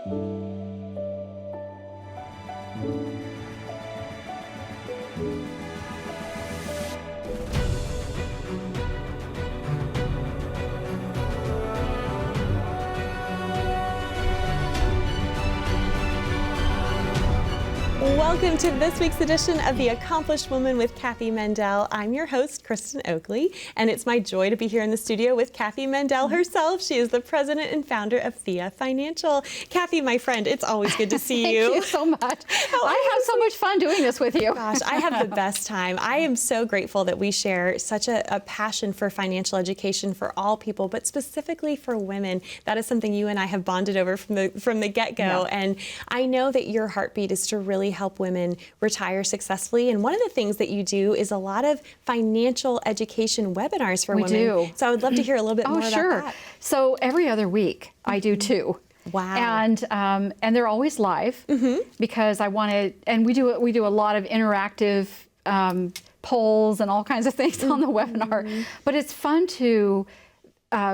Welcome to this week's edition of The Accomplished Woman with Cathy Mendell. I'm your host, Kristin Oakley, and it's my joy to be here in the studio with Cathy Mendell herself. She is the president and founder of Theia Financial. Cathy, my friend, it's always good to see you. Thank you so much. I have so much fun doing this with you. Gosh, I have the best time. I am so grateful that we share such a passion for financial education for all people, but specifically for women. That is something you and I have bonded over from the get-go. Yeah. And I know that your heartbeat is to really help women retire successfully. And one of the things that you do is a lot of financial education webinars for women. We do. So I would love to hear a little bit more about that. So every other week I do two. Wow. And they're always live because I want to, and we do a lot of interactive polls and all kinds of things on the webinar. But it's fun to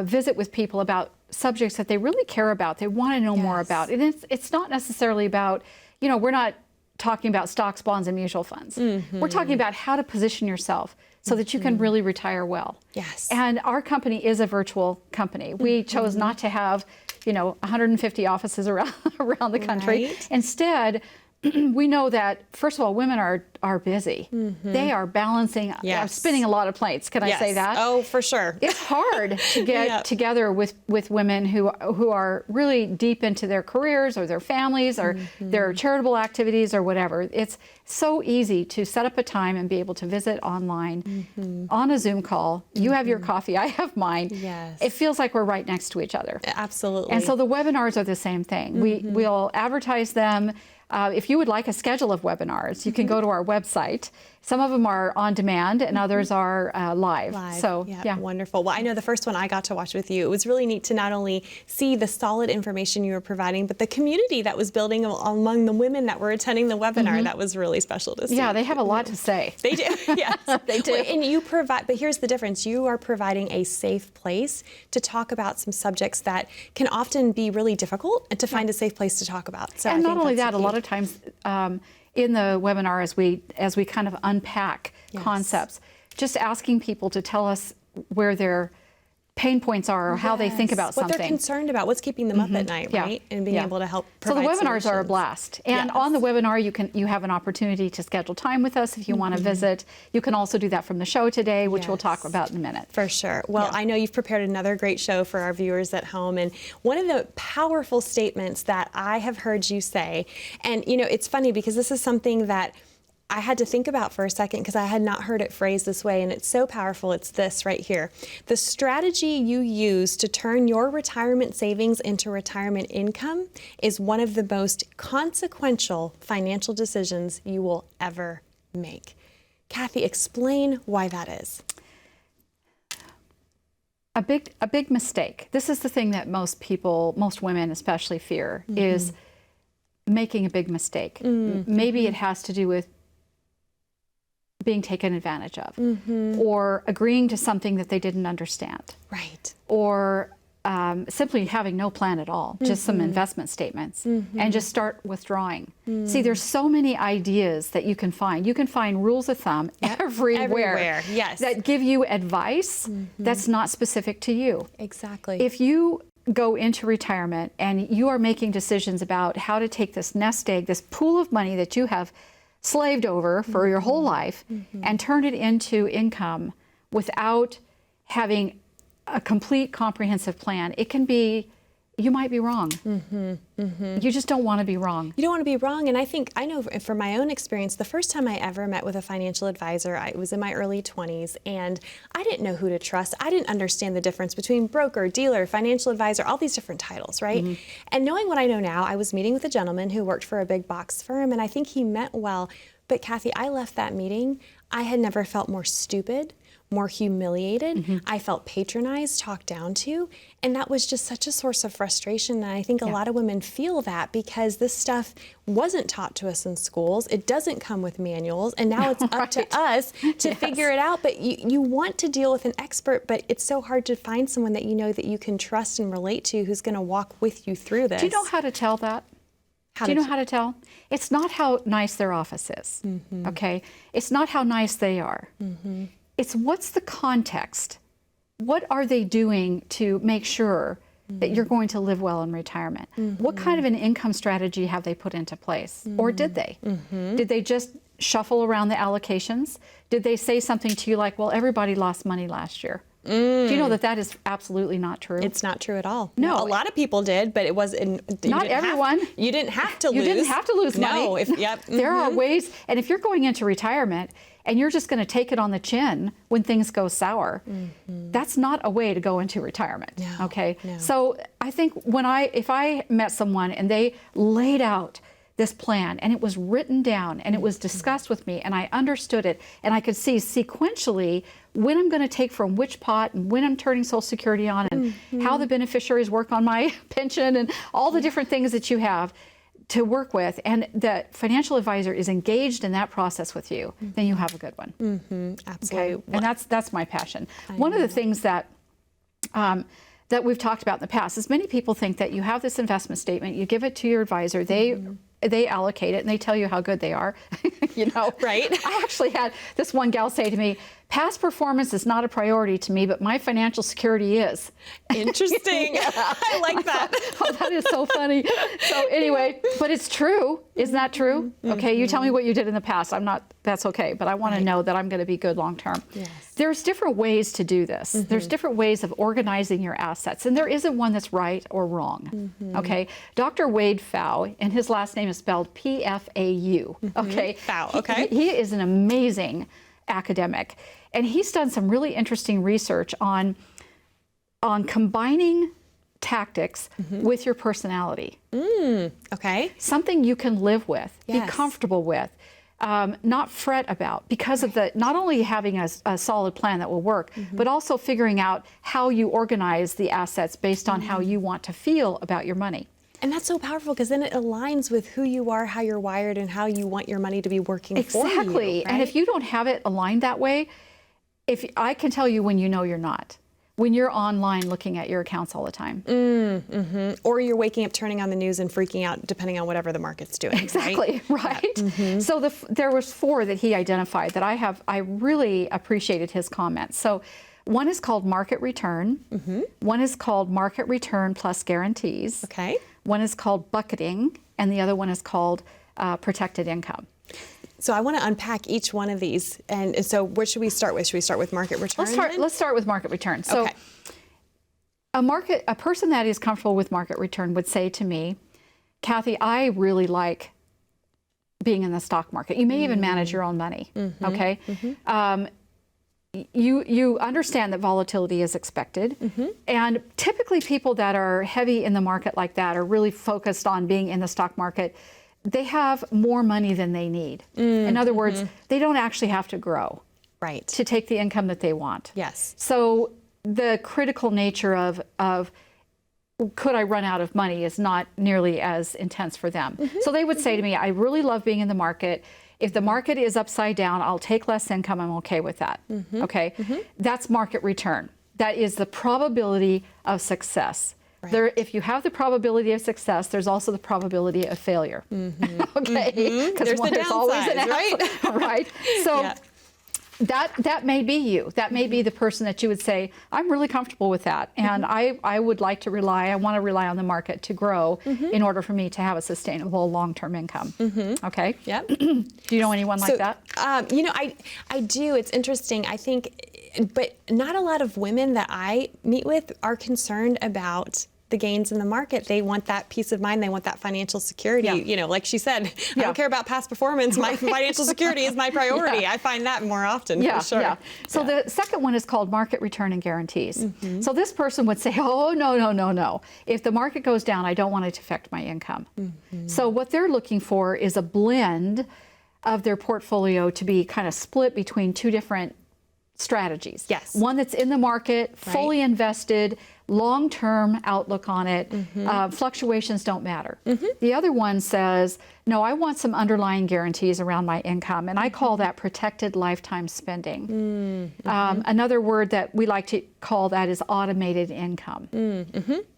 visit with people about subjects that they really care about, they want to know more about. And it's not necessarily about, you know, we're not talking about stocks, bonds, and mutual funds. We're talking about how to position yourself so that you can really retire well. Yes. And our company is a virtual company. We chose not to have, you know, 150 offices around the country. Right. Instead, we know that, first of all, women are busy. They are balancing, spinning a lot of plates. Can I say that? Oh, for sure. It's hard to get together with women who are really deep into their careers or their families or their charitable activities or whatever. It's so easy to set up a time and be able to visit online on a Zoom call. You have your coffee, I have mine. Yes. It feels like we're right next to each other. Absolutely. And so the webinars are the same thing. We'll advertise them. If you would like a schedule of webinars, you can go to our website. Some of them are on demand and others are live. So, yeah. Wonderful. Well, I know the first one I got to watch with you, it was really neat to not only see the solid information you were providing, but the community that was building among the women that were attending the webinar. That was really special to see. Yeah, they have a lot to say. They do, yes. They do. Well, and you provide, but here's the difference. You are providing a safe place to talk about some subjects that can often be really difficult and to find a safe place to talk about. So and not only that, a lot of times in the webinar, as we kind of unpack concepts, just asking people to tell us where their pain points are or how they think about something. What they're concerned about, what's keeping them up at night, right? And being able to help provide So the webinars solutions. are a blast. And on the webinar, you have an opportunity to schedule time with us if you want to visit. You can also do that from the show today, which we'll talk about in a minute. For sure. Well, I know you've prepared another great show for our viewers at home. And one of the powerful statements that I have heard you say, and you know, it's funny because this is something that I had to think about for a second because I had not heard it phrased this way, and it's so powerful. It's this right here. The strategy you use to turn your retirement savings into retirement income is one of the most consequential financial decisions you will ever make. Cathy, explain why that is. A big mistake. This is the thing that most people, most women especially, fear, is making a big mistake. Maybe it has to do with being taken advantage of, or agreeing to something that they didn't understand, or simply having no plan at all, just some investment statements, and just start withdrawing. See, there's so many ideas that you can find. You can find rules of thumb everywhere that give you advice that's not specific to you. Exactly. If you go into retirement and you are making decisions about how to take this nest egg, this pool of money that you have slaved over for your whole life, and turn it into income without having a complete comprehensive plan, it can be, you might be wrong. You just don't want to be wrong. You don't want to be wrong. And I know from my own experience, the first time I ever met with a financial advisor, I was in my early 20s, and I didn't know who to trust. I didn't understand the difference between broker, dealer, financial advisor, all these different titles, right? And knowing what I know now, I was meeting with a gentleman who worked for a big box firm, and I think he meant well. But Cathy, I left that meeting, I had never felt more stupid, more humiliated. I felt patronized, talked down to, and that was just such a source of frustration. And I think a lot of women feel that because this stuff wasn't taught to us in schools. It doesn't come with manuals, and now it's up to us to figure it out. But you want to deal with an expert, but it's so hard to find someone that you know that you can trust and relate to who's going to walk with you through this. Do you know how to tell that? Do you know how to tell? It's not how nice their office is, okay? It's not how nice they are. It's what's the context? What are they doing to make sure that you're going to live well in retirement? What kind of an income strategy have they put into place? Or did they? Did they just shuffle around the allocations? Did they say something to you like, well, everybody lost money last year? Do you know that that is absolutely not true? It's not true at all. No. A lot of people did, but it wasn't. Not everyone. You didn't have to lose. You didn't have to lose money. No. There are ways, and if you're going into retirement and you're just going to take it on the chin when things go sour, that's not a way to go into retirement. No. Okay. No. So I think if I met someone and they laid out this plan and it was written down and it was discussed with me and I understood it and I could see sequentially when I'm going to take from which pot and when I'm turning Social Security on and how the beneficiaries work on my pension and all the different things that you have to work with, and the financial advisor is engaged in that process with you, then you have a good one. Absolutely. Okay? And that's my passion. One of the things that that we've talked about in the past is many people think that you have this investment statement, you give it to your advisor, they allocate it and they tell you how good they are, you know. Right. I actually had this one gal say to me, past performance is not a priority to me, but my financial security is. Interesting. I like that. Oh, that is so funny. So anyway, but it's true. Isn't that true? Okay, you tell me what you did in the past. I'm not, that's okay, but I want to know that I'm going to be good long term. Yes. There's different ways to do this. There's different ways of organizing your assets, and there isn't one that's right or wrong. Okay, Dr. 𝗏𝒂𝒂𝒏, and his last name is spelled P-F-A-U. Okay, Pfau, okay. He is an amazing academic, and he's done some really interesting research on combining tactics with your personality. Okay. Something you can live with, Yes. be comfortable with, not fret about, because of the not only having a solid plan that will work, but also figuring out how you organize the assets based on how you want to feel about your money. And that's so powerful because then it aligns with who you are, how you're wired, and how you want your money to be working for you. Exactly. And if you don't have it aligned that way, if I can tell you when you know you're not, when you're online looking at your accounts all the time. Or you're waking up, turning on the news and freaking out depending on whatever the market's doing. Exactly, right? So there was 4 that he identified that I really appreciated his comments. So one is called market return. One is called market return plus guarantees. Okay. One is called bucketing, and the other one is called protected income. So I want to unpack each one of these. And so what should we start with? Should we start with market return? Let's start with market return. So Okay. a person that is comfortable with market return would say to me, Kathy, I really like being in the stock market. You may even manage your own money, okay? You understand that volatility is expected, and typically people that are heavy in the market like that are really focused on being in the stock market. They have more money than they need. In other words, they don't actually have to grow to take the income that they want. Yes. So the critical nature of could I run out of money is not nearly as intense for them. So they would say to me, I really love being in the market. If the market is upside down, I'll take less income. I'm okay with that. Okay. That's market return. That is the probability of success. There, if you have the probability of success, there's also the probability of failure. Okay, because there's always an right? right. So that may be you. That may be the person that you would say, I'm really comfortable with that, and I would like to I want to rely on the market to grow in order for me to have a sustainable long-term income. Okay. Yep. Do you know anyone like that? You know, I do. It's interesting. I think, but not a lot of women that I meet with are concerned about the gains in the market. They want that peace of mind. They want that financial security. You know, like she said, I don't care about past performance. My financial security is my priority. I find that more often, for sure. So the second one is called market return and guarantees. So this person would say, oh, no. If the market goes down, I don't want it to affect my income. So what they're looking for is a blend of their portfolio to be kind of split between 2 different strategies. Yes. One that's in the market, fully invested, long-term outlook on it. Fluctuations don't matter. The other one says, no, I want some underlying guarantees around my income, and I call that protected lifetime spending. Another word that we like to call that is automated income.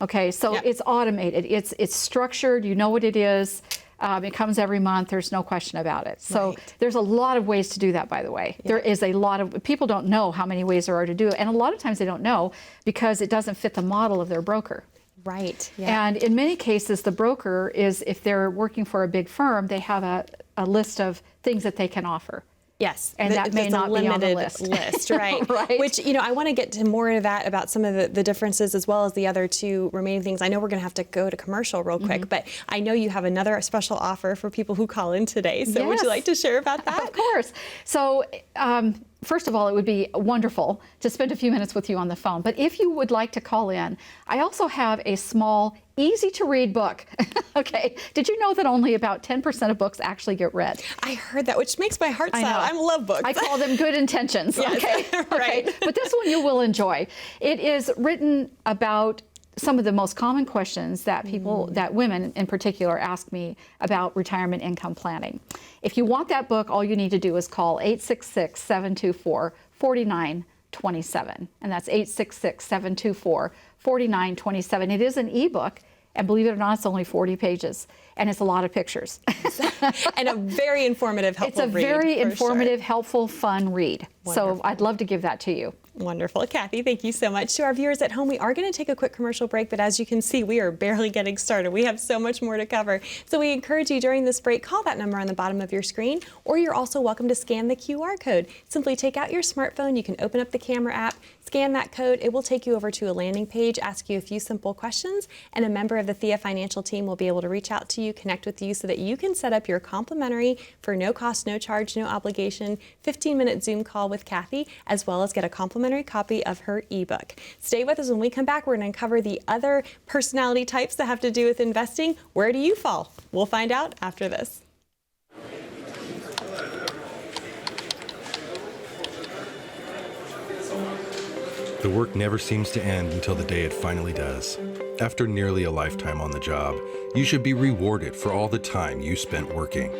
Okay, so it's automated. It's structured. You know what it is. It comes every month. There's no question about it. So there's a lot of ways to do that, by the way. There is a lot of, people don't know how many ways there are to do it. And a lot of times they don't know because it doesn't fit the model of their broker. Right. And in many cases, the broker is, if they're working for a big firm, they have a list of things that they can offer. Yes, and that may not be on the list. Right? Which, you know, I want to get to more of that about some of the differences as well as the other two remaining things. I know we're going to have to go to commercial real quick, but I know you have another special offer for people who call in today. So would you like to share about that? Of course. So first of all, it would be wonderful to spend a few minutes with you on the phone. But if you would like to call in, I also have a small, easy-to-read book. Okay. Did you know that only about 10% of books actually get read? I heard that, which makes my heart sad. I love books. I call them good intentions. Okay. Okay. But this one you will enjoy. It is written about some of the most common questions that people, that women in particular, ask me about retirement income planning. If you want that book, all you need to do is call 866-724-4927. And that's 866-724-4927. It is an ebook. And believe it or not, it's only 40 pages, and it's a lot of pictures. And a very informative, helpful read. It's a very informative, helpful, fun read. Wonderful. So I'd love to give that to you. Wonderful. Cathy, thank you so much. To our viewers at home, we are going to take a quick commercial break, but as you can see, we are barely getting started. We have so much more to cover. So we encourage you during this break, call that number on the bottom of your screen, or you're also welcome to scan the QR code. Simply take out your smartphone. You can open up the camera app, scan that code. It will take you over to a landing page, ask you a few simple questions, and a member of the Theia Financial team will be able to reach out to you, connect with you so that you can set up your complimentary, for no cost, no charge, no obligation, 15-minute Zoom call with Cathy, as well as get a complimentary copy of her ebook. Stay with us. When we come back, we're going to uncover the other personality types that have to do with investing. Where do you fall? We'll find out after this. The work never seems to end until the day it finally does. After nearly a lifetime on the job, you should be rewarded for all the time you spent working.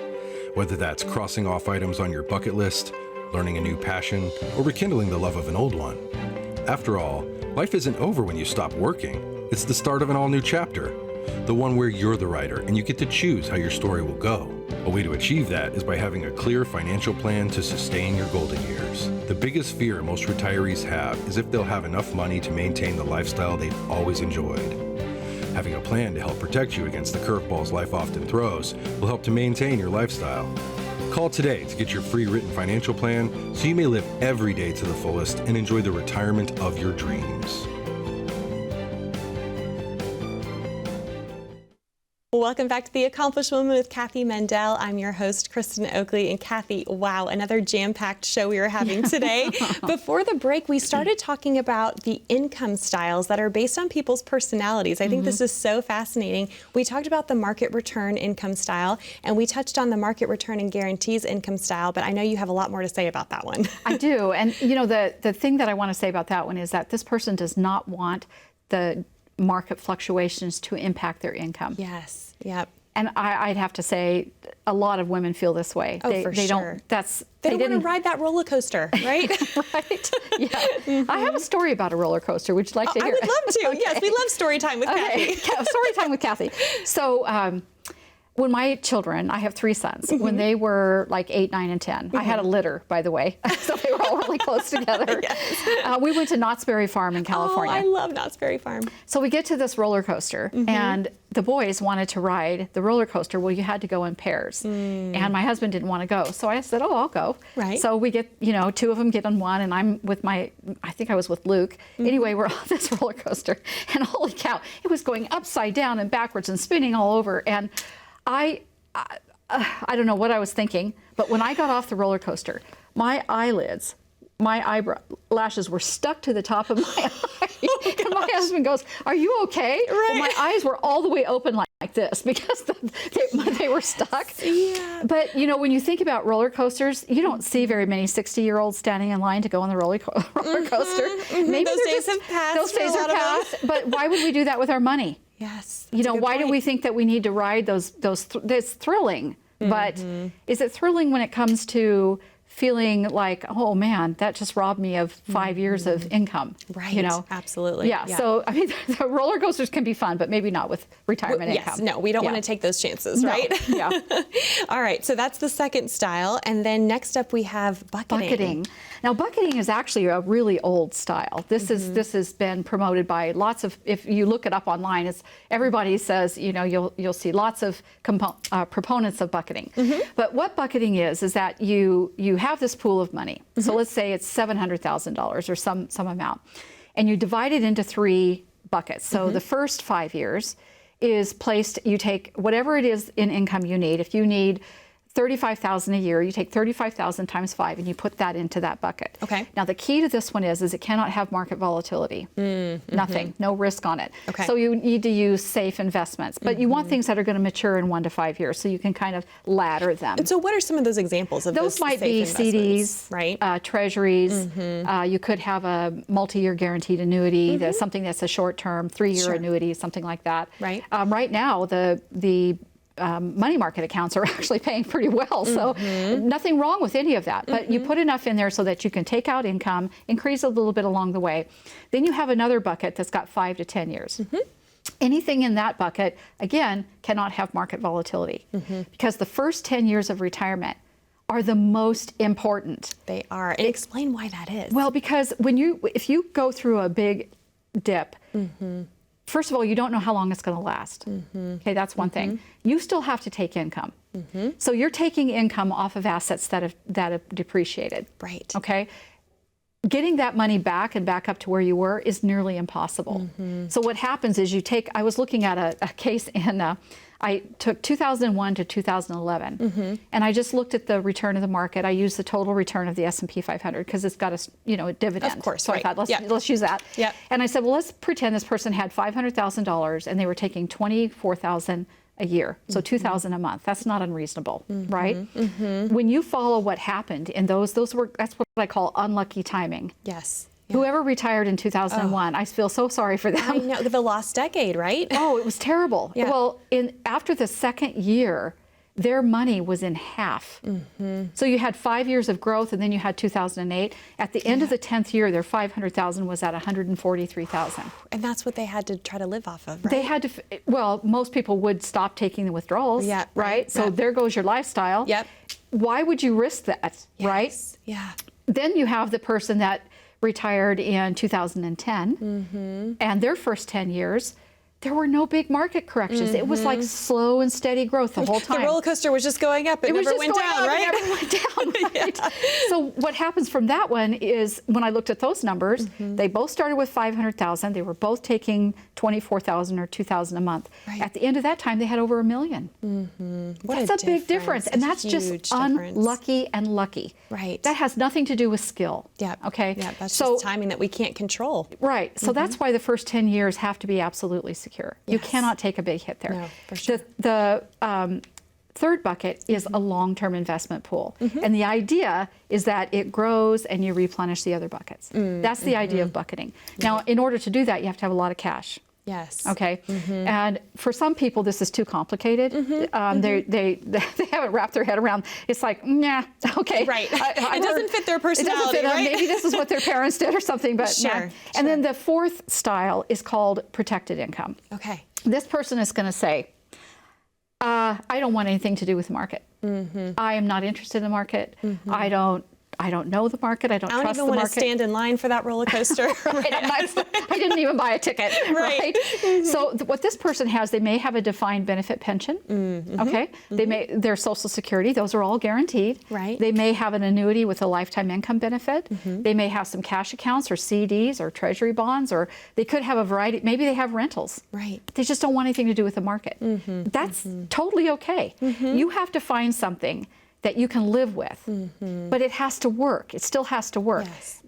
Whether that's crossing off items on your bucket list, learning a new passion, or rekindling the love of an old one. After all, life isn't over when you stop working. It's the start of an all-new chapter, the one where you're the writer and you get to choose how your story will go. A way to achieve that is by having a clear financial plan to sustain your golden years. The biggest fear most retirees have is if they'll have enough money to maintain the lifestyle they've always enjoyed. Having a plan to help protect you against the curveballs life often throws will help to maintain your lifestyle. Call today to get your free written financial plan so you may live every day to the fullest and enjoy the retirement of your dreams. Welcome back to The Accomplished Woman with Cathy Mendell. I'm your host, Kristin Oakley. And Cathy, wow, another jam-packed show we are having today. Before the break, we started talking about the income styles that are based on people's personalities. I think this is so fascinating. We talked about the market return income style, and we touched on the market return and guarantees income style, but I know you have a lot more to say about that one. I do. And you know, the thing that I want to say about that one is that this person does not want the market fluctuations to impact their income. Yes. Yep. And I'd have to say a lot of women feel this way. Oh, for sure. They don't want to ride that roller coaster, right? Right. Yeah. I have a story about a roller coaster. Would you like to hear? I would love to. Okay. Yes, we love story time with Cathy. Story time with Cathy. So when my children, I have 3 sons, when they were like 8, 9, and 10, I had a litter, by the way, so they were all really close together. Yes. We went to Knott's Berry Farm in California. Oh, I love Knott's Berry Farm. So we get to this roller coaster, and the boys wanted to ride the roller coaster. Well, you had to go in pairs, and my husband didn't want to go. So I said, oh, I'll go. Right. So we get, you know, 2 of them get on one, and I'm with I think I was with Luke. Anyway, we're on this roller coaster, and holy cow, it was going upside down and backwards and spinning all over. And I don't know what I was thinking, but when I got off the roller coaster, my eyelids my eyelashes were stuck to the top of my eye. And my husband goes, "Are you okay?" Right. Well, my eyes were all the way open like this because they were stuck. Yeah. But you know, when you think about roller coasters, you don't see very many 60-year-olds standing in line to go on the roller coaster. Maybe those days have passed. Those days are past. But why would we do that with our money? Yes. You know, why do we think that we need to ride those? That's thrilling. But is it thrilling when it comes to feeling like, oh man, that just robbed me of 5 years of income? Right. You know? Absolutely. Yeah. So, I mean, the roller coasters can be fun, but maybe not with retirement Yes. income. No, we don't want to take those chances, right? Yeah. All right. So that's the second style. And then next up we have bucketing. Bucketing. Now, bucketing is actually a really old style. This has been promoted by lots of. If you look it up online, it's everybody says, you know, you'll see lots of proponents of bucketing. But what bucketing is that you have this pool of money. So let's say it's $700,000 or some amount, and you divide it into 3 buckets. So the first 5 years is placed. You take whatever it is in income you need. If you need $35,000 a year, you take 35,000 times 5 and you put that into that bucket. Okay. Now the key to this one is it cannot have market volatility. Nothing, no risk on it. Okay. So you need to use safe investments, but you want things that are going to mature in 1 to 5 years, so you can kind of ladder them. And so what are some of those examples of Those might be CDs, right? Treasuries. You could have a multi-year guaranteed annuity, something that's a short-term 3-year annuity, something like that. Right. Right now, the money market accounts are actually paying pretty well, so nothing wrong with any of that. But you put enough in there so that you can take out income, increase a little bit along the way. Then you have another bucket that's got 5 to 10 years. Anything in that bucket, again, cannot have market volatility because the first 10 years of retirement are the most important. They are. And explain why that is. Well, because if you go through a big dip, first of all, you don't know how long it's going to last. Okay, that's one thing. You still have to take income. So you're taking income off of assets that have depreciated. Right. Okay. Getting that money back and back up to where you were is nearly impossible. So what happens is I was looking at a case in, I took 2001 to 2011, and I just looked at the return of the market. I used the total return of the S&P 500 because it's got a dividend. Of course, so right. I thought, let's use that. Yep. And I said, well, let's pretend this person had $500,000 and they were taking $24,000 a year, so $2,000 a month. That's not unreasonable, right? When you follow what happened in that's what I call unlucky timing. Yes. Whoever retired in 2001, I feel so sorry for them. I know, the lost decade, right? Oh, it was terrible. Yeah. Well, after the second year, their money was in half. So you had 5 years of growth, and then you had 2008. At the end of the 10th year, their $500,000 was at $143,000. And that's what they had to try to live off of, right? They had to. Well, most people would stop taking the withdrawals. Yeah, right. So there goes your lifestyle. Yep. Why would you risk that? Yes. Right. Yeah. Then you have the person that retired in 2010, and their first 10 years, there were no big market corrections. It was like slow and steady growth the whole time. The roller coaster was just going up. It never went down, right? It never went down, right? So what happens from that one is, when I looked at those numbers, they both started with 500,000. They were both taking 24,000 or 2,000 a month. Right. At the end of that time, they had over $1 million. That's a big difference, and that's just unlucky and lucky. Right. That has nothing to do with skill. Yeah. Okay. Yeah. That's just timing that we can't control. Right. So that's why the first 10 years have to be absolutely secure. You Yes. cannot take a big hit there. No, for sure. The third bucket is a long-term investment pool. And the idea is that it grows and you replenish the other buckets. That's the idea of bucketing. Now, in order to do that, you have to have a lot of cash. Yes. Okay. And for some people, this is too complicated. They haven't wrapped their head around. It's like, nah, okay. Right. It doesn't fit their personality, it doesn't fit right? Maybe this is what their parents did or something, but Sure, nah. And then the fourth style is called protected income. Okay. This person is going to say, I don't want anything to do with the market. I am not interested in the market. I don't know the market. I don't trust the market. I don't even want to stand in line for that roller coaster. Right. I didn't even buy a ticket. Right. So what this person has, they may have a defined benefit pension. Okay. They may their Social Security. Those are all guaranteed. Right. They may have an annuity with a lifetime income benefit. They may have some cash accounts or CDs or treasury bonds, or they could have a variety. Maybe they have rentals. Right. They just don't want anything to do with the market. That's totally okay. You have to find something that you can live with, but it has to work. It still has to work. Yes.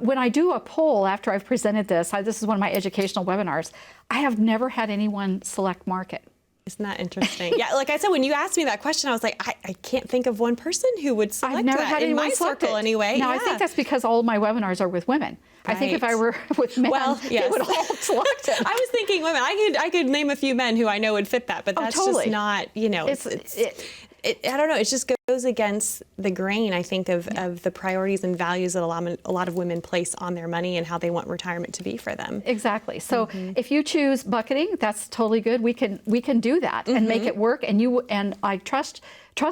When I do a poll after I've presented this, this is one of my educational webinars, I have never had anyone select market. Isn't that interesting? Yeah, like I said, when you asked me that question, I was like, I can't think of one person who would select I've never that had in anyone my select circle it. anyway. No, I think that's because all of my webinars are with women. I think if I were with men, they would all select it. I was thinking women. I could name a few men who I know would fit that, but that's just not, you know, I don't know. It just goes against the grain, I think, of the priorities and values that a lot of women place on their money and how they want retirement to be for them. Exactly. So if you choose bucketing, that's totally good. We can do that and make it work. And I trust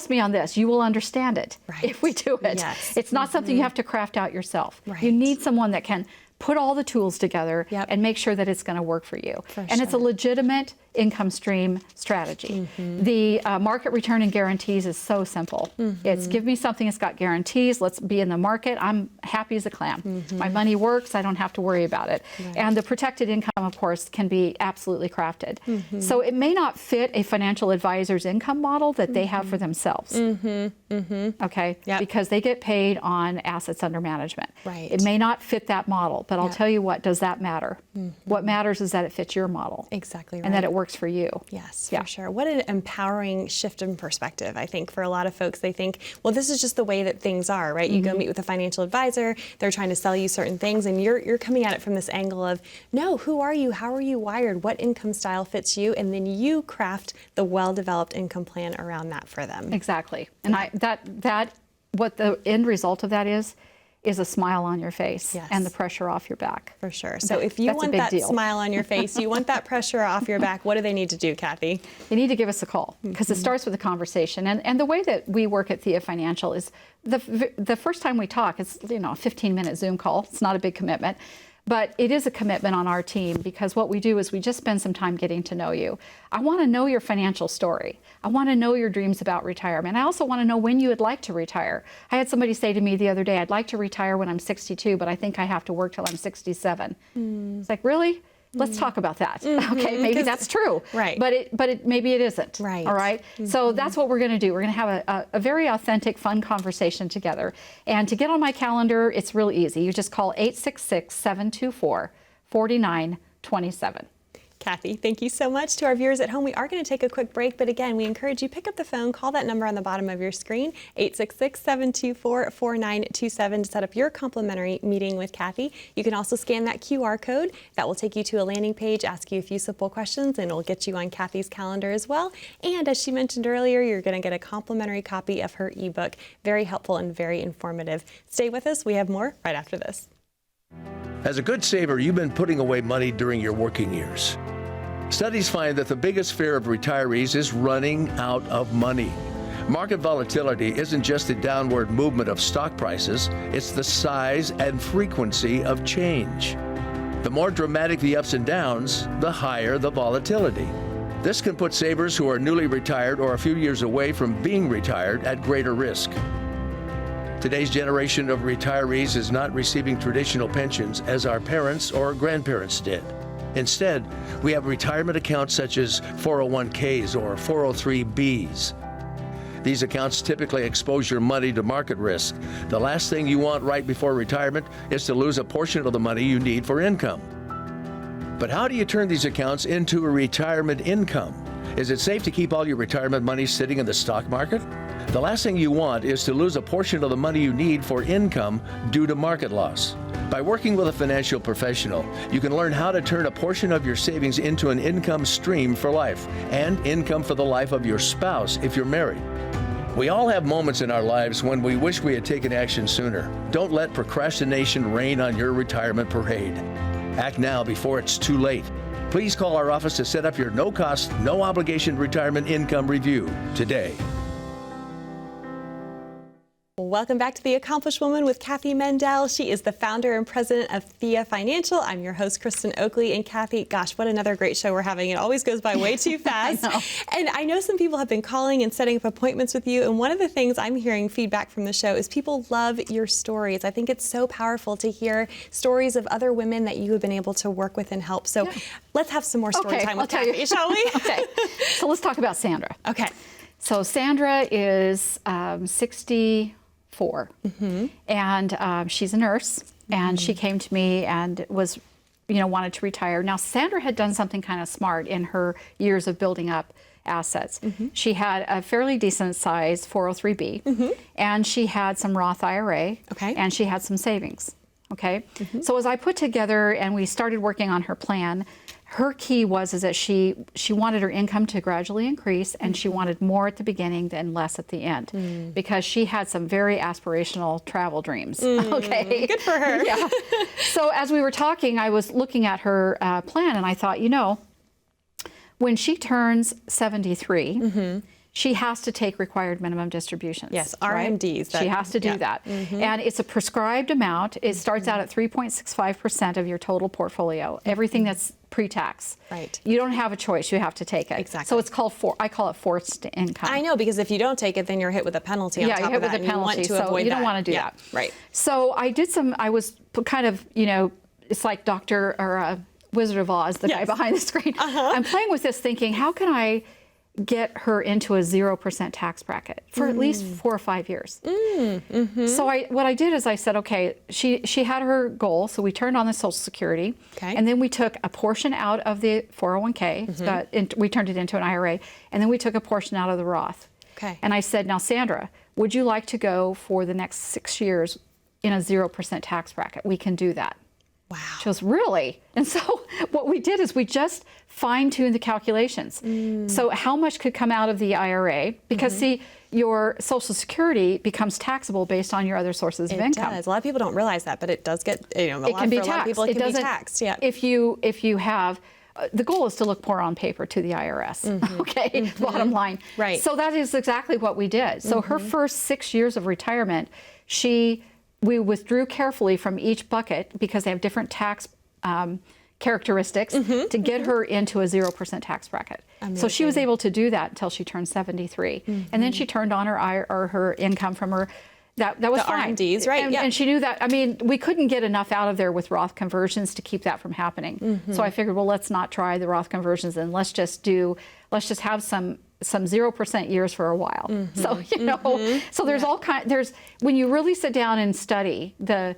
me on this. You will understand it if we do it. Yes. It's not something you have to craft out yourself. Right. You need someone that can put all the tools together and make sure that it's going to work for you. It's a legitimate income stream strategy. The market return and guarantees is so simple. It's give me something that's got guarantees. Let's be in the market. I'm happy as a clam. My money works. I don't have to worry about it. And the protected income, of course, can be absolutely crafted. So it may not fit a financial advisor's income model that they have for themselves. Okay? Because they get paid on assets under management. It may not fit that model, but I'll tell you what, does that matter? What matters is that it fits your model. Exactly right. And that it works for you. Yes, for sure. What an empowering shift in perspective. I think for a lot of folks, they think, well, this is just the way that things are, right? You go meet with a financial advisor, they're trying to sell you certain things, and you're coming at it from this angle of, no, who are you? How are you wired? What income style fits you? And then you craft the well-developed income plan around that for them. Exactly. And what the end result of that is a smile on your face and the pressure off your back. For sure. So if you want that smile on your face, you want that pressure off your back, what do they need to do, Cathy? You need to give us a call, because it starts with a conversation. And the way that we work at Theia Financial is the first time we talk, it's a 15-minute Zoom call. It's not a big commitment. But it is a commitment on our team, because what we do is we just spend some time getting to know you. I want to know your financial story. I want to know your dreams about retirement. I also want to know when you would like to retire. I had somebody say to me the other day, I'd like to retire when I'm 62, but I think I have to work till I'm 67. It's like, really? Let's talk about that. Okay, maybe that's true. But maybe it isn't. All right. So that's what we're going to do. We're going to have a very authentic, fun conversation together. And to get on my calendar, it's real easy. You just call 866-724-4927. Cathy, thank you so much. To our viewers at home, we are going to take a quick break, but again, we encourage you, pick up the phone, call that number on the bottom of your screen, 866-724-4927, to set up your complimentary meeting with Cathy. You can also scan that QR code. That will take you to a landing page, ask you a few simple questions, and it'll get you on Cathy's calendar as well. And as she mentioned earlier, you're going to get a complimentary copy of her ebook. Very helpful and very informative. Stay with us. We have more right after this. As a good saver, you've been putting away money during your working years. Studies find that the biggest fear of retirees is running out of money. Market volatility isn't just the downward movement of stock prices, it's the size and frequency of change. The more dramatic the ups and downs, the higher the volatility. This can put savers who are newly retired or a few years away from being retired at greater risk. Today's generation of retirees is not receiving traditional pensions as our parents or grandparents did. Instead, we have retirement accounts such as 401ks or 403bs. These accounts typically expose your money to market risk. The last thing you want right before retirement is to lose a portion of the money you need for income. But how do you turn these accounts into a retirement income? Is it safe to keep all your retirement money sitting in the stock market? The last thing you want is to lose a portion of the money you need for income due to market loss. By working with a financial professional, you can learn how to turn a portion of your savings into an income stream for life and income for the life of your spouse if you're married. We all have moments in our lives when we wish we had taken action sooner. Don't let procrastination reign on your retirement parade. Act now before it's too late. Please call our office to set up your no-cost, no-obligation retirement income review today. Welcome back to The Accomplished Woman with Cathy Mendell. She is the founder and president of Theia Financial. I'm your host, Kristin Oakley. And Cathy, gosh, what another great show we're having. It always goes by way too fast. And I know some people have been calling and setting up appointments with you. And one of the things I'm hearing feedback from the show is people love your stories. I think it's so powerful to hear stories of other women that you have been able to work with and help. So let's have some more story time with Cathy, shall we? Okay. So let's talk about Sandra. Okay. So Sandra is 64, and she's a nurse, and she came to me and was, wanted to retire. Now, Sandra had done something kind of smart in her years of building up assets. She had a fairly decent size 403B, and she had some Roth IRA, and she had some savings. Okay, so as I put together and we started working on her plan, her key was that she wanted her income to gradually increase, and she wanted more at the beginning than less at the end, because she had some very aspirational travel dreams. Okay, good for her. Yeah. So as we were talking, I was looking at her plan, and I thought, when she turns 73, she has to take required minimum distributions. Yes, RMDs. She has to do that. And it's a prescribed amount. It starts out at 3.65% of your total portfolio, everything that's pre-tax. Right. You don't have a choice. You have to take it. Exactly. So it's called, I call it forced income. I know, because if you don't take it, then you're hit with a penalty on top of that. Yeah, you're hit with a penalty. You want to so avoid you that. don't want to do that. Right. So I was kind of, it's like Dr. or Wizard of Oz, the guy behind the screen. I'm playing with this thinking, how can I get her into a 0% tax bracket for at least 4 or 5 years? So what I did is I said, okay, she had her goal, so we turned on the Social Security, and then we took a portion out of the 401k, we turned it into an IRA, and then we took a portion out of the Roth. And I said, now Sandra, would you like to go for the next 6 years in a 0% tax bracket? We can do that. Wow. She goes, really? And so what we did is we just fine-tuned the calculations. So how much could come out of the IRA? Because see, your Social Security becomes taxable based on your other sources of income. It does. A lot of people don't realize that, but it does get, it can be taxed. A lot of people, it can be taxed. Yeah. If you have, the goal is to look poor on paper to the IRS. Okay, bottom line. Right. So that is exactly what we did. So her first 6 years of retirement, we withdrew carefully from each bucket, because they have different tax characteristics, to get her into a 0% tax bracket. So she was able to do that until she turned 73. And then she turned on her income from her, that was fine. RMDs, right? And she knew that, I mean, we couldn't get enough out of there with Roth conversions to keep that from happening. So I figured, well, let's not try the Roth conversions, and let's just have some 0% years for a while. So, so there's all when you really sit down and study the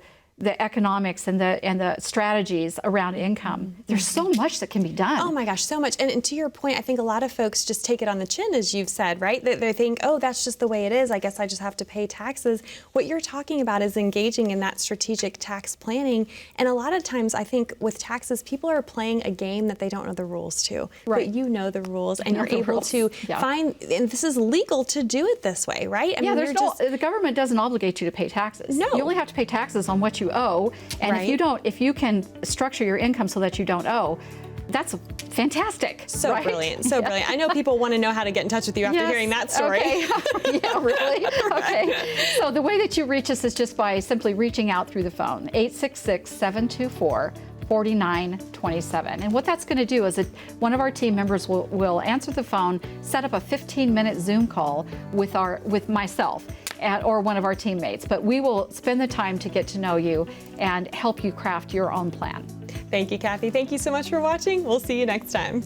economics and the strategies around income, there's so much that can be done. Oh my gosh, so much. And to your point, I think a lot of folks just take it on the chin, as you've said, right? They think, oh, that's just the way it is. I guess I just have to pay taxes. What you're talking about is engaging in that strategic tax planning. And a lot of times, I think with taxes, people are playing a game that they don't know the rules to. Right. But you know the rules, and you're able to find, and this is legal to do it this way, right? I mean, the government doesn't obligate you to pay taxes. No. You only have to pay taxes on what you owe, and if you can structure your income so that you don't owe, that's fantastic. So brilliant, so brilliant. I know people want to know how to get in touch with you after hearing that story. Okay. Yeah, really? Okay. So the way that you reach us is just by simply reaching out through the phone, 866-724-4927. And what that's going to do is one of our team members will answer the phone, set up a 15-minute Zoom call with myself or one of our teammates. But we will spend the time to get to know you and help you craft your own plan. Thank you, Cathy. Thank you so much for watching. We'll see you next time.